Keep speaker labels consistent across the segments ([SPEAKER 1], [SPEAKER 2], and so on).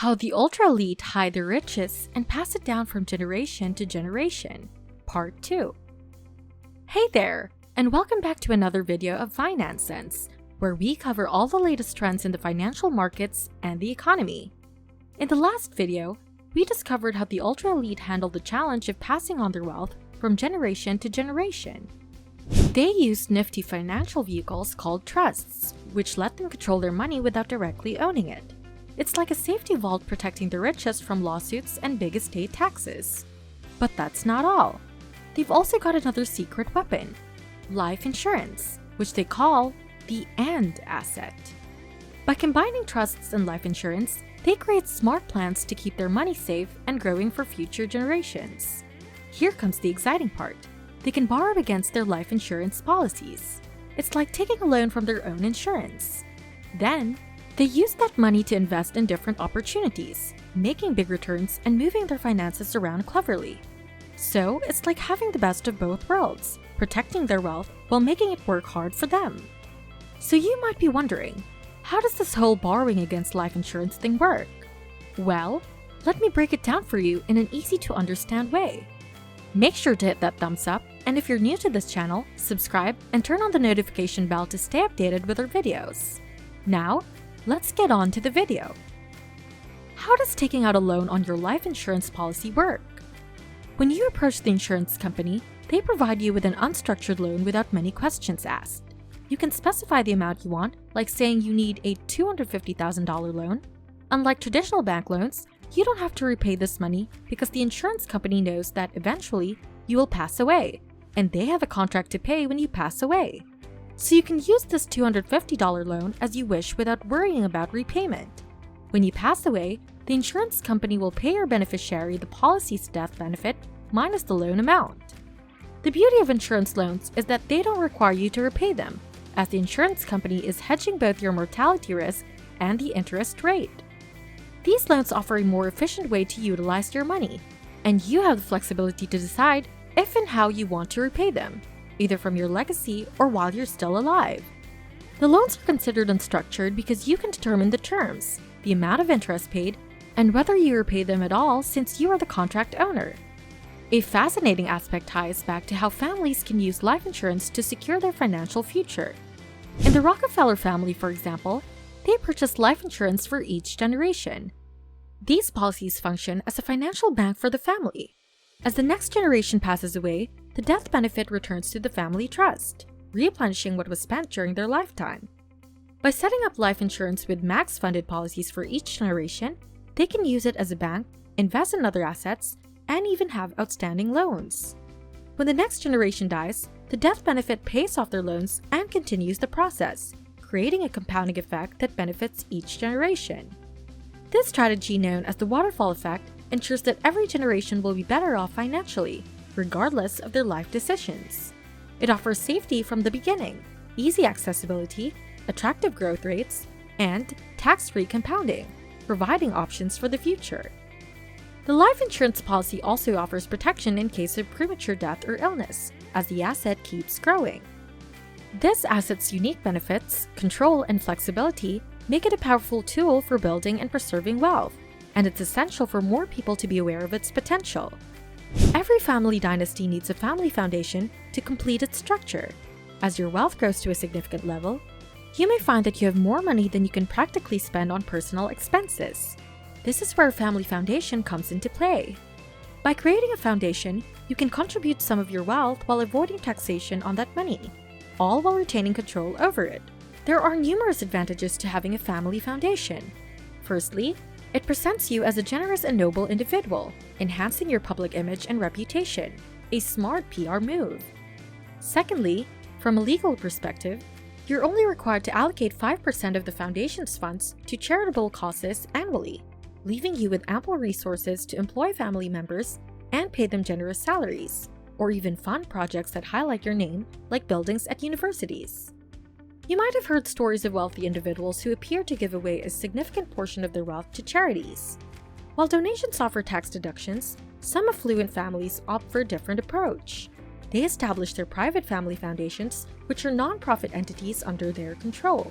[SPEAKER 1] How the ultra-elite hide their riches and pass it down from generation to generation, Part 2. Hey there, and welcome back to another video of Finance Sense, where we cover all the latest trends in the financial markets and the economy. In the last video, we discovered how the ultra-elite handle the challenge of passing on their wealth from generation to generation. They used nifty financial vehicles called trusts, which let them control their money without directly owning it. It's like a safety vault protecting the richest from lawsuits and big estate taxes. But that's not all. They've also got another secret weapon, life insurance, which they call the AND asset. By combining trusts and life insurance, they create smart plans to keep their money safe and growing for future generations. Here comes the exciting part. They can borrow against their life insurance policies. It's like taking a loan from their own insurance. Then, they use that money to invest in different opportunities, making big returns and moving their finances around cleverly. So, it's like having the best of both worlds, protecting their wealth while making it work hard for them. So you might be wondering, how does this whole borrowing against life insurance thing work? Well, let me break it down for you in an easy to understand way. Make sure to hit that thumbs up, and if you're new to this channel, subscribe and turn on the notification bell to stay updated with our videos. Now, let's get on to the video. How does taking out a loan on your life insurance policy work? When you approach the insurance company, they provide you with an unstructured loan without many questions asked. You can specify the amount you want, like saying you need a $250,000 loan. Unlike traditional bank loans, you don't have to repay this money because the insurance company knows that eventually you will pass away, and they have a contract to pay when you pass away. So you can use this $250 loan as you wish without worrying about repayment. When you pass away, the insurance company will pay your beneficiary the policy's death benefit minus the loan amount. The beauty of insurance loans is that they don't require you to repay them, as the insurance company is hedging both your mortality risk and the interest rate. These loans offer a more efficient way to utilize your money, and you have the flexibility to decide if and how you want to repay them, either from your legacy or while you're still alive. The loans are considered unstructured because you can determine the terms, the amount of interest paid, and whether you repay them at all since you are the contract owner. A fascinating aspect ties back to how families can use life insurance to secure their financial future. In the Rockefeller family, for example, they purchased life insurance for each generation. These policies function as a financial bank for the family. As the next generation passes away, the death benefit returns to the family trust, replenishing what was spent during their lifetime. By setting up life insurance with max-funded policies for each generation, they can use it as a bank, invest in other assets, and even have outstanding loans. When the next generation dies, the death benefit pays off their loans and continues the process, creating a compounding effect that benefits each generation. This strategy, known as the waterfall effect, ensures that every generation will be better off financially, regardless of their life decisions. It offers safety from the beginning, easy accessibility, attractive growth rates, and tax-free compounding, providing options for the future. The life insurance policy also offers protection in case of premature death or illness, as the asset keeps growing. This asset's unique benefits, control, and flexibility make it a powerful tool for building and preserving wealth, and it's essential for more people to be aware of its potential. Every family dynasty needs a family foundation to complete its structure. As your wealth grows to a significant level, you may find that you have more money than you can practically spend on personal expenses. This is where a family foundation comes into play. By creating a foundation, you can contribute some of your wealth while avoiding taxation on that money, all while retaining control over it. There are numerous advantages to having a family foundation. Firstly, it presents you as a generous and noble individual, enhancing your public image and reputation, a smart PR move. Secondly, from a legal perspective, you're only required to allocate 5% of the foundation's funds to charitable causes annually, leaving you with ample resources to employ family members and pay them generous salaries, or even fund projects that highlight your name, like buildings at universities. You might have heard stories of wealthy individuals who appear to give away a significant portion of their wealth to charities. While donations offer tax deductions, some affluent families opt for a different approach. They establish their private family foundations, which are non-profit entities under their control.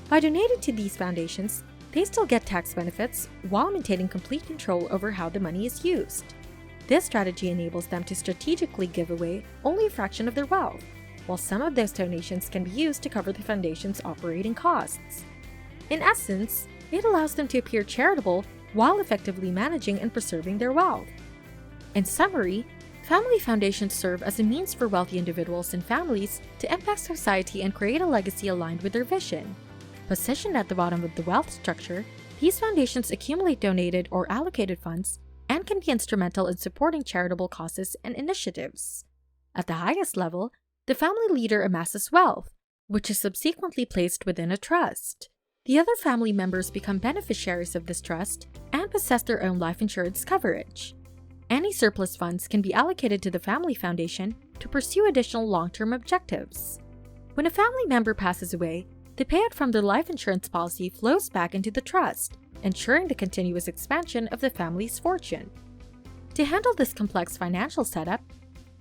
[SPEAKER 1] By donating to these foundations, they still get tax benefits while maintaining complete control over how the money is used. This strategy enables them to strategically give away only a fraction of their wealth, while some of those donations can be used to cover the foundation's operating costs. In essence, it allows them to appear charitable while effectively managing and preserving their wealth. In summary, family foundations serve as a means for wealthy individuals and families to impact society and create a legacy aligned with their vision. Positioned at the bottom of the wealth structure, these foundations accumulate donated or allocated funds and can be instrumental in supporting charitable causes and initiatives. At the highest level, the family leader amasses wealth, which is subsequently placed within a trust. The other family members become beneficiaries of this trust and possess their own life insurance coverage. Any surplus funds can be allocated to the family foundation to pursue additional long-term objectives. When a family member passes away, the payout from their life insurance policy flows back into the trust, ensuring the continuous expansion of the family's fortune. To handle this complex financial setup,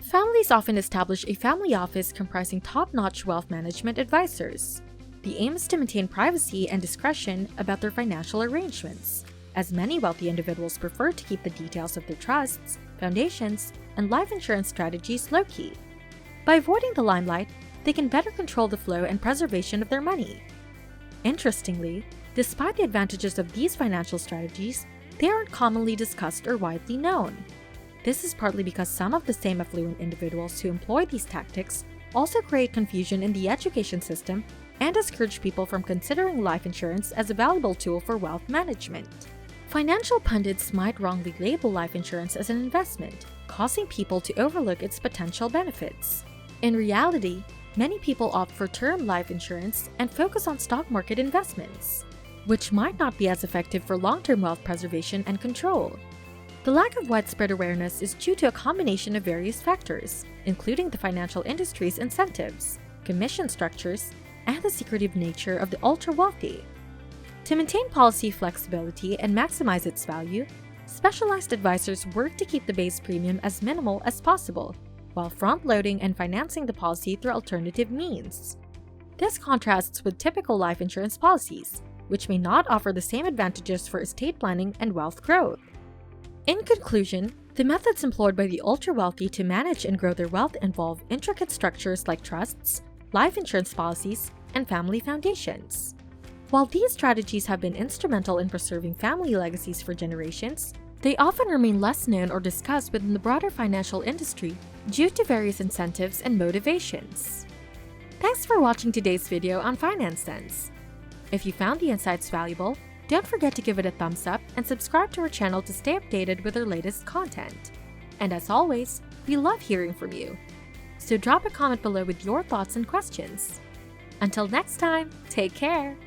[SPEAKER 1] families often establish a family office comprising top-notch wealth management advisors. The aim is to maintain privacy and discretion about their financial arrangements, as many wealthy individuals prefer to keep the details of their trusts, foundations, and life insurance strategies low-key. By avoiding the limelight, they can better control the flow and preservation of their money. Interestingly, despite the advantages of these financial strategies, they aren't commonly discussed or widely known. This is partly because some of the same affluent individuals who employ these tactics also create confusion in the education system and discourage people from considering life insurance as a valuable tool for wealth management. Financial pundits might wrongly label life insurance as an investment, causing people to overlook its potential benefits. In reality, many people opt for term life insurance and focus on stock market investments, which might not be as effective for long-term wealth preservation and control. The lack of widespread awareness is due to a combination of various factors, including the financial industry's incentives, commission structures, and the secretive nature of the ultra-wealthy. To maintain policy flexibility and maximize its value, specialized advisors work to keep the base premium as minimal as possible, while front-loading and financing the policy through alternative means. This contrasts with typical life insurance policies, which may not offer the same advantages for estate planning and wealth growth. In conclusion, the methods employed by the ultra-wealthy to manage and grow their wealth involve intricate structures like trusts, life insurance policies, and family foundations. While these strategies have been instrumental in preserving family legacies for generations, they often remain less known or discussed within the broader financial industry due to various incentives and motivations. Thanks for watching today's video on Finance Sense. If you found the insights valuable, don't forget to give it a thumbs up and subscribe to our channel to stay updated with our latest content. And as always, we love hearing from you. So drop a comment below with your thoughts and questions. Until next time, take care!